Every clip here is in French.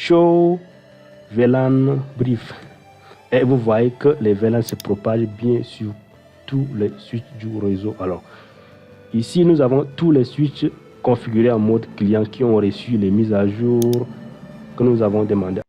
Show VLAN brief. Et vous voyez que les VLAN se propagent bien sur tous les switches du réseau. Alors, ici, nous avons tous les switches configurés en mode client qui ont reçu les mises à jour que nous avons demandées.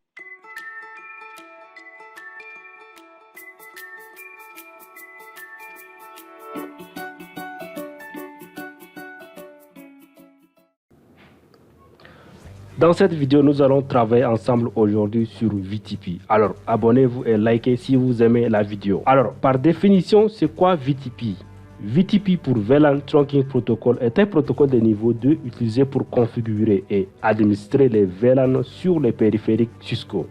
Dans cette vidéo, nous allons travailler ensemble aujourd'hui sur VTP. Alors, abonnez-vous et likez si vous aimez la vidéo. Alors, par définition, c'est quoi VTP? VTP pour VLAN Trunking Protocol est un protocole de niveau 2 utilisé pour configurer et administrer les VLAN sur les périphériques Cisco.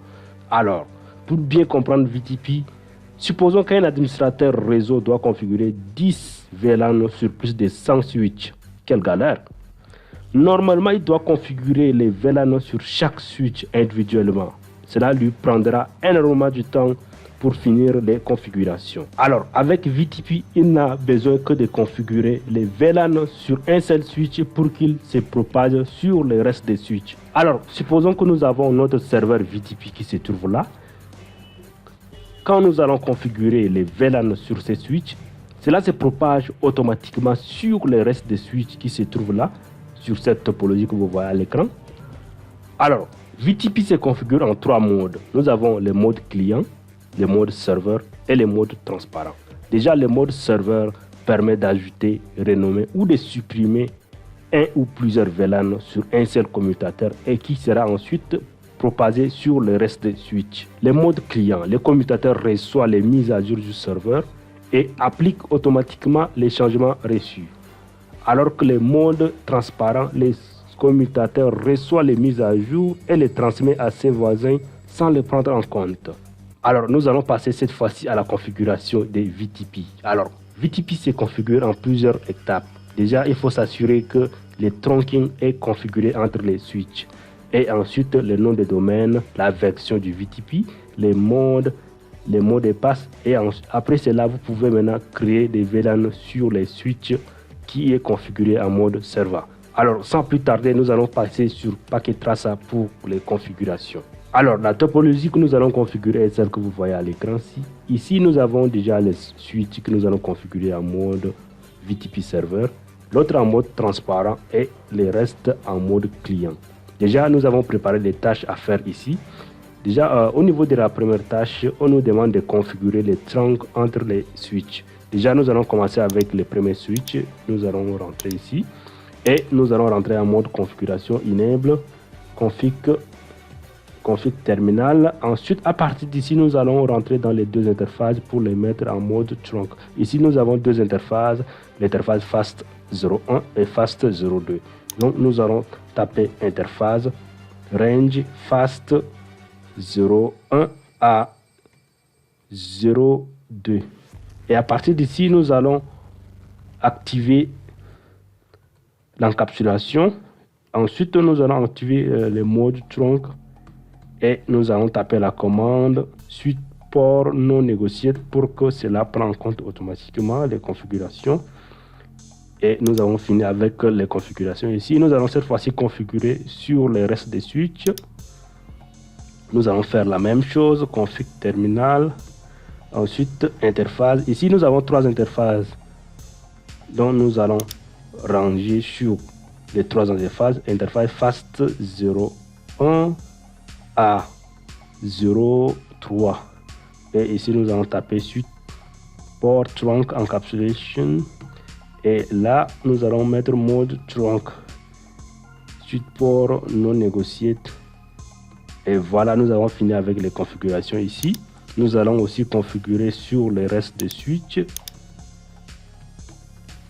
Alors, pour bien comprendre VTP, supposons qu'un administrateur réseau doit configurer 10 VLAN sur plus de 100 switches. Quelle galère! Normalement, il doit configurer les VLAN sur chaque switch individuellement. Cela lui prendra énormément de temps pour finir les configurations. Alors, avec VTP, il n'a besoin que de configurer les VLAN sur un seul switch pour qu'il se propage sur le reste des switches. Alors, supposons que nous avons notre serveur VTP qui se trouve là. Quand nous allons configurer les VLAN sur ces switches, cela se propage automatiquement sur le reste des switches qui se trouvent là, sur cette topologie que vous voyez à l'écran. Alors, VTP se configure en 3 modes. Nous avons le mode client, le mode serveur et le mode transparent. Déjà, le mode serveur permet d'ajouter, renommer ou de supprimer un ou plusieurs VLAN sur un seul commutateur et qui sera ensuite propagé sur le reste des switches. Le mode client, le commutateur reçoit les mises à jour du serveur et applique automatiquement les changements reçus. Alors que le mode transparent, le commutateur reçoit les mises à jour et les transmet à ses voisins sans les prendre en compte. Alors, nous allons passer cette fois-ci à la configuration des VTP. Alors, VTP se configure en plusieurs étapes. Déjà, il faut s'assurer que le trunking est configuré entre les switches. Et ensuite, le nom de domaine, la version du VTP, les mots de passe. Et après cela, vous pouvez maintenant créer des VLAN sur les switches qui est configuré en mode serveur. Alors, sans plus tarder, nous allons passer sur Packet Tracer pour les configurations. Alors, la topologie que nous allons configurer est celle que vous voyez à l'écran ici. Ici, nous avons déjà les switches que nous allons configurer en mode VTP serveur, l'autre en mode transparent et le reste en mode client. Déjà, nous avons préparé les tâches à faire ici. Déjà, au niveau de la première tâche, on nous demande de configurer les trunks entre les switches. Déjà, nous allons commencer avec le premier switch. Nous allons rentrer ici et nous allons rentrer en mode configuration enable config terminal. Ensuite, à partir d'ici, nous allons rentrer dans les deux interfaces pour les mettre en mode trunk. Ici, nous avons deux interfaces, l'interface fast 01 et fast 02. Donc, nous allons taper interface range fast 01 à 02. Et à partir d'ici, nous allons activer l'encapsulation. Ensuite, nous allons activer le mode trunk et nous allons taper la commande suite port non négocié pour que cela prenne en compte automatiquement les configurations. Et nous avons fini avec les configurations ici. Nous allons cette fois-ci configurer sur le reste des switches. Nous allons faire la même chose, config terminal. Ensuite, interface. Ici, nous avons 3 interfaces. Donc, nous allons ranger sur les 3 interfaces. Interface fast 01 à 03. Et ici, nous allons taper suite port trunk encapsulation. Et là, nous allons mettre mode trunk. Suite port non négocié. Et voilà, nous avons fini avec les configurations ici. Nous allons aussi configurer sur le reste des switches.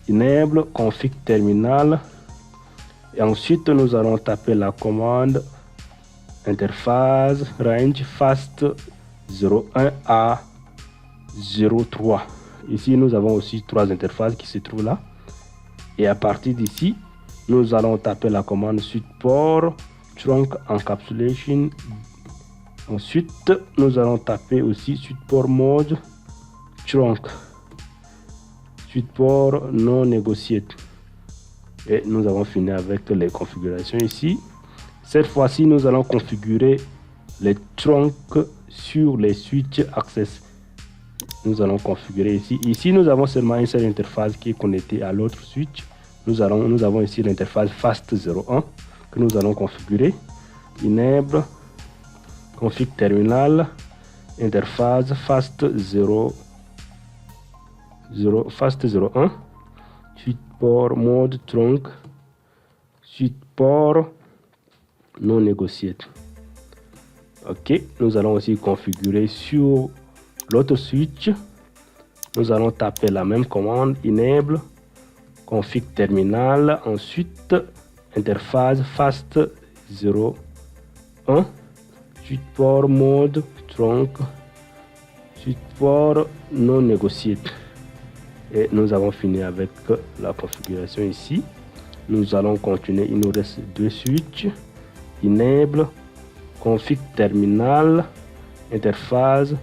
Enable config terminal. Et ensuite, nous allons taper la commande interface range fast 01 à 03. Ici, nous avons aussi 3 interfaces qui se trouvent là. Et à partir d'ici, nous allons taper la commande suite port trunk encapsulation. Ensuite, nous allons taper aussi suite port mode trunk. Suite port non négocié. Et nous avons fini avec les configurations ici. Cette fois-ci, nous allons configurer les trunks sur les switches Access. Nous allons configurer ici. Ici, nous avons seulement une seule interface qui est connectée à l'autre switch. Nous avons ici l'interface FAST01 que nous allons configurer. Enable, config terminal, interface FAST01, suite port mode trunk, suite port non négocié. Ok, nous allons aussi configurer sur l'autre switch. Nous allons taper la même commande, enable, config terminal, ensuite interface FAST01, suite port mode trunk, suite port non négocié. Et nous avons fini avec la configuration ici. Nous allons continuer, il nous reste deux switches, enable, config terminal, interface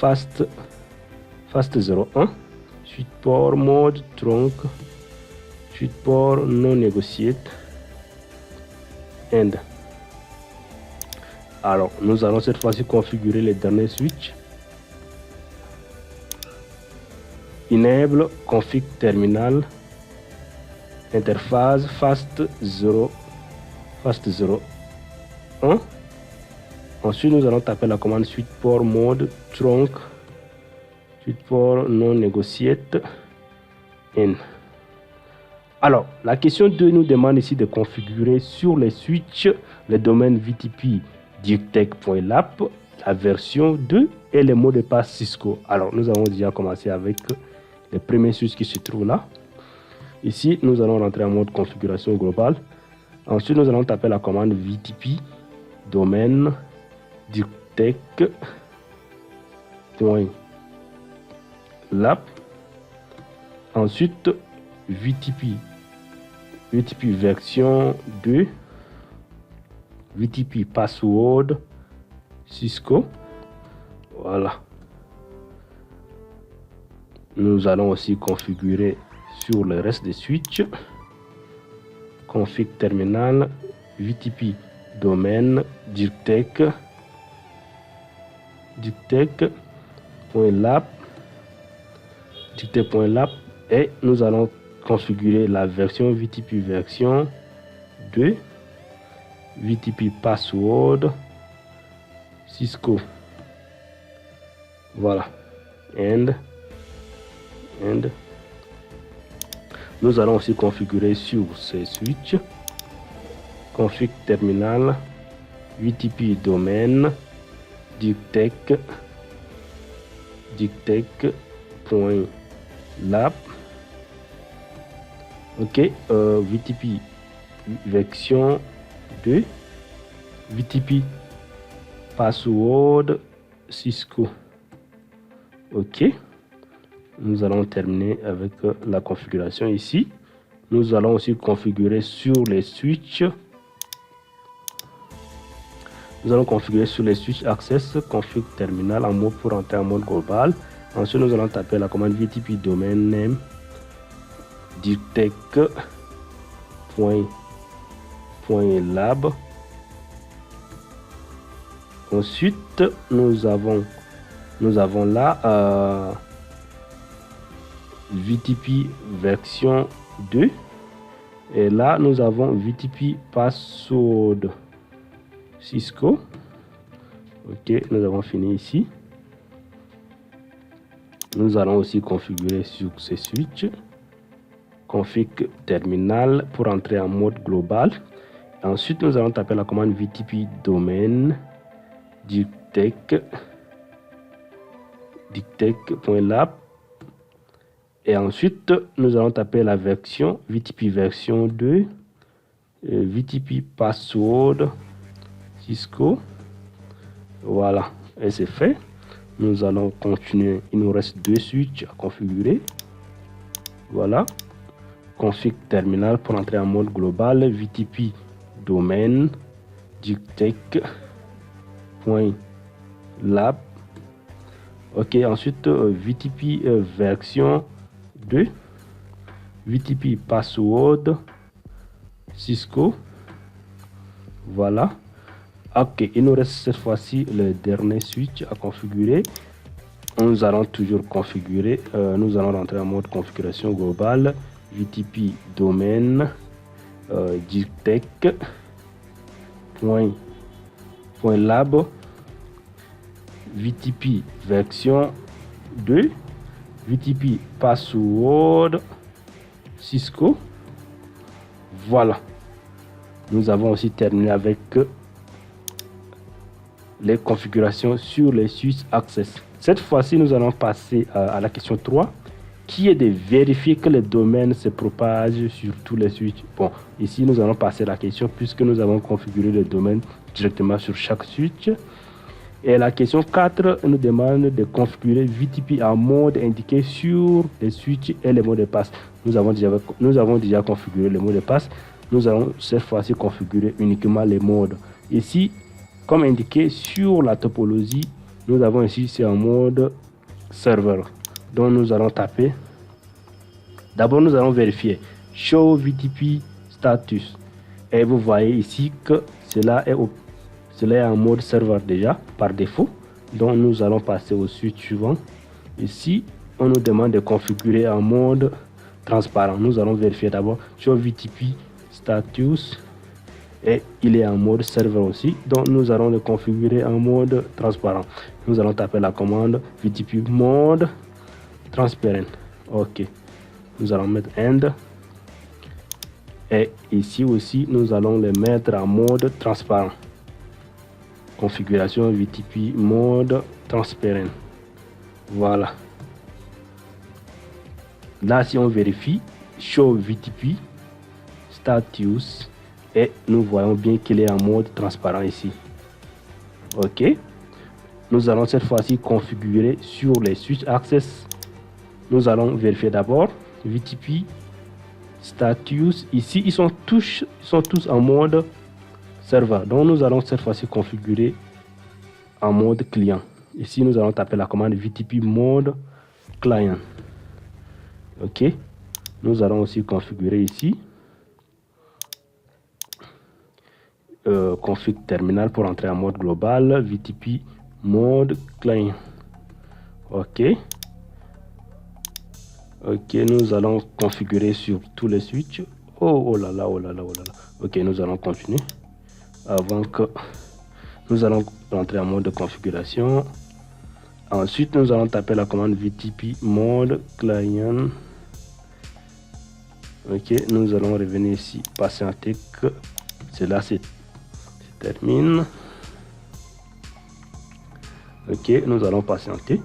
FAST01, suite port mode trunk, suite port non négocié, end. Alors nous allons cette fois-ci configurer les derniers switches. Enable, config terminal, interface FAST01. Ensuite, nous allons taper la commande suite port mode trunk, suite port non négocié, in. Alors, la question 2 nous demande ici de configurer sur les switches le domaine VTP dirtech.lap, la version 2 et les mots de passe Cisco. Alors, nous avons déjà commencé avec les premiers switches qui se trouvent là. Ici, nous allons rentrer en mode configuration globale. Ensuite, nous allons taper la commande VTP domaine dirtech.lap. Ensuite, VTP version 2, VTP password Cisco. Voilà. Nous allons aussi configurer sur le reste des switches. Config terminal, VTP domaine dirtech.lap et nous allons configurer la version VTP version 2, VTP password Cisco. Voilà. And nous allons aussi configurer sur ces switches config terminal, VTP domaine dirtech.lap. Ok, VTP version 2, VTP password Cisco. Ok, nous allons terminer avec la configuration ici. Nous allons aussi configurer sur les switches. Nous allons configurer sur les switches Access, config terminal en mode pour entrer en mode global. Ensuite, nous allons taper la commande VTP domain name dirtech.lab. Ensuite, nous avons là VTP version 2 et là nous avons VTP password Cisco. Ok, nous avons fini ici. Nous allons aussi configurer sur ces switches config terminal pour entrer en mode global. Ensuite, nous allons taper la commande VTP domaine dirtech.lab. Et ensuite, nous allons taper la version VTP version 2, VTP password Cisco. Voilà, et c'est fait. Nous allons continuer. Il nous reste deux switches à configurer. Voilà. Config terminal pour entrer en mode global, VTP domaine dirtech.lab. Ok, ensuite VTP version 2, VTP password Cisco. Voilà. Ok, il nous reste cette fois-ci le dernier switch à configurer. Nous allons toujours configurer, nous allons rentrer en mode configuration globale, VTP domaine, GTech, point lab, VTP version 2, VTP password, Cisco. Voilà. Nous avons aussi terminé avec les configurations sur les switches Access. Cette fois-ci, nous allons passer à la question 3, qui est de vérifier que le domaine se propage sur tous les switches. Bon, ici, nous allons passer à la question puisque nous avons configuré le domaine directement sur chaque switch. Et la question 4 nous demande de configurer VTP en mode indiqué sur les switches et les mots de passe. Nous avons déjà configuré les mots de passe. Nous allons cette fois-ci configurer uniquement les modes. Ici, comme indiqué sur la topologie, nous avons ici, c'est en mode serveur. Donc nous allons taper. D'abord, nous allons vérifier Show VTP Status. Et vous voyez ici que cela est en mode serveur déjà, par défaut. Donc nous allons passer au switch suivant. Ici, on nous demande de configurer en mode transparent. Nous allons vérifier d'abord Show VTP Status. Et il est en mode serveur aussi, donc nous allons le configurer en mode transparent. Nous allons taper la commande VTP mode transparent. Ok, nous allons mettre end, et ici aussi nous allons le mettre en mode transparent. Configuration VTP mode transparent. Voilà. Là, si on vérifie show VTP status, et nous voyons bien qu'il est en mode transparent ici. Ok, nous allons cette fois-ci configurer sur les switch access. Nous allons vérifier d'abord VTP status. Ici, ils sont tous en mode serveur. Donc nous allons cette fois-ci configurer en mode client. Ici, nous allons taper la commande VTP mode client. Ok, nous allons aussi configurer ici config terminal pour entrer en mode global, VTP mode client. Ok, nous allons configurer sur tous les switches. Oh là là. Ok, nous allons continuer avant que nous allons rentrer en mode de configuration. Ensuite, nous allons taper la commande VTP mode client. Ok, nous allons revenir ici, patienter que cela se termine. Ok, nous allons patienter.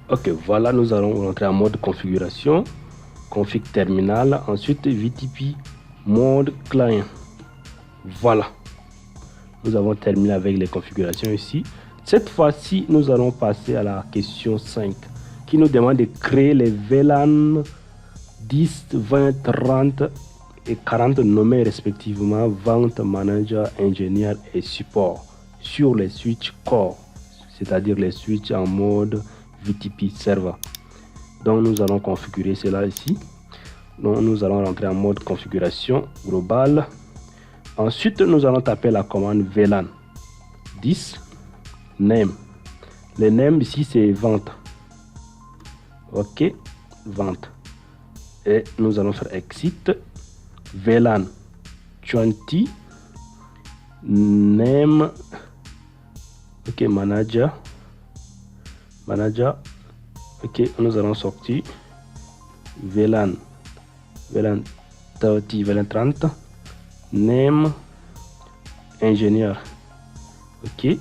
Ok, voilà, nous allons rentrer en mode configuration, config terminal, ensuite VTP mode client. Voilà, nous avons terminé avec les configurations ici. Cette fois-ci, nous allons passer à la question 5 qui nous demande de créer les VLAN 10, 20, 30 et 40 nommés respectivement vente, manager, ingénieur et support sur les switches core, c'est-à-dire les switches en mode VTP server. Donc nous allons configurer cela ici. Donc nous allons rentrer en mode configuration globale. Ensuite, nous allons taper la commande VLAN 10 name. Le name ici c'est vente. Ok, vente. Et nous allons faire exit VLAN 20 name. Ok, manager. Ok, nous allons sortir VLAN 30, VLAN 30 name ingénieur. Ok,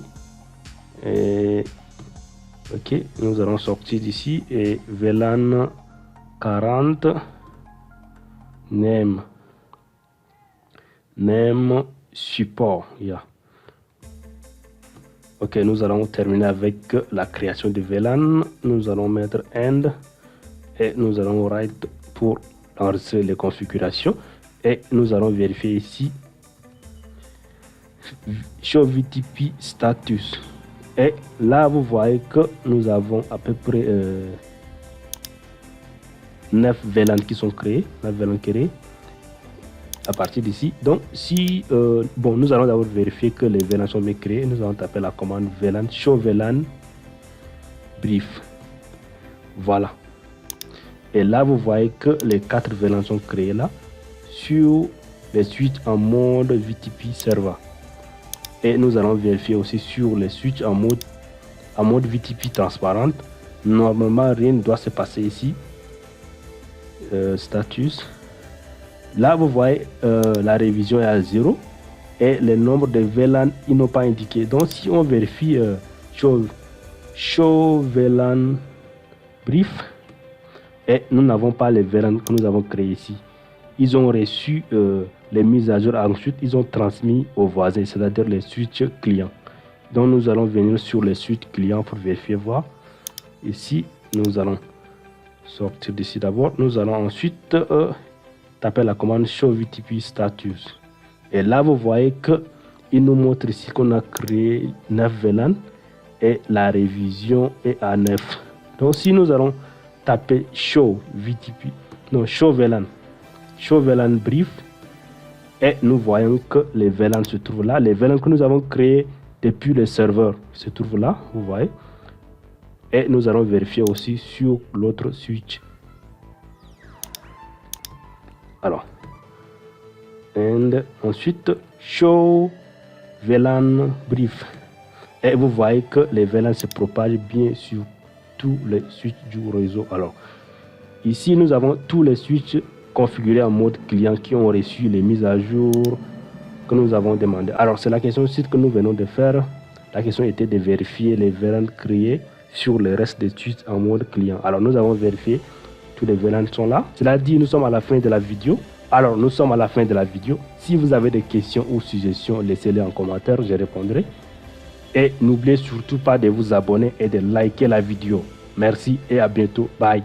ok, nous allons sortir d'ici et VLAN 40 name support. Ok, nous allons terminer avec la création de VLAN. Nous allons mettre end et nous allons write pour enregistrer les configurations, et nous allons vérifier ici show VTP status. Et là, vous voyez que nous avons à peu près 9 VLAN qui sont créés. à partir d'ici. Donc si bon, nous allons d'abord vérifier que les VLAN sont bien créés. Nous allons taper la commande VLAN show VLAN brief. Voilà, et là vous voyez que les 4 VLAN sont créés là sur les switches en mode VTP server. Et nous allons vérifier aussi sur les switches en mode VTP transparente. Normalement rien ne doit se passer ici. Status, là vous voyez la révision est à 0 et le nombre de VLAN ils n'ont pas indiqué. Donc si on vérifie show VLAN brief, et nous n'avons pas les VLAN que nous avons créés ici. Ils ont reçu les mises à jour, ensuite ils ont transmis aux voisins, c'est-à-dire les switches clients. Donc nous allons venir sur les switches clients pour vérifier, voir. Ici nous allons sortir d'ici d'abord. Nous allons ensuite taper la commande show VTP status. Et là vous voyez que il nous montre ici qu'on a créé 9 VLAN et la révision est à 9. Donc si nous allons taper show VTP, non, show VLAN brief, et nous voyons que les VLAN se trouvent là. Les VLAN que nous avons créés depuis le serveur se trouvent là, vous voyez. Et nous allons vérifier aussi sur l'autre switch. Alors, et ensuite show VLAN brief, et vous voyez que les VLAN se propagent bien sur tous les switches du réseau. Alors ici nous avons tous les switches configurés en mode client qui ont reçu les mises à jour que nous avons demandé. Alors c'est la question site que nous venons de faire. La question était de vérifier les VLAN créés sur le reste des switches en mode client. Alors nous avons vérifié, tous les VLAN sont là. Cela dit, nous sommes à la fin de la vidéo. Alors nous sommes à la fin de la vidéo. Si vous avez des questions ou suggestions, laissez-les en commentaire, je répondrai. Et n'oubliez surtout pas de vous abonner et de liker la vidéo. Merci et à bientôt. Bye.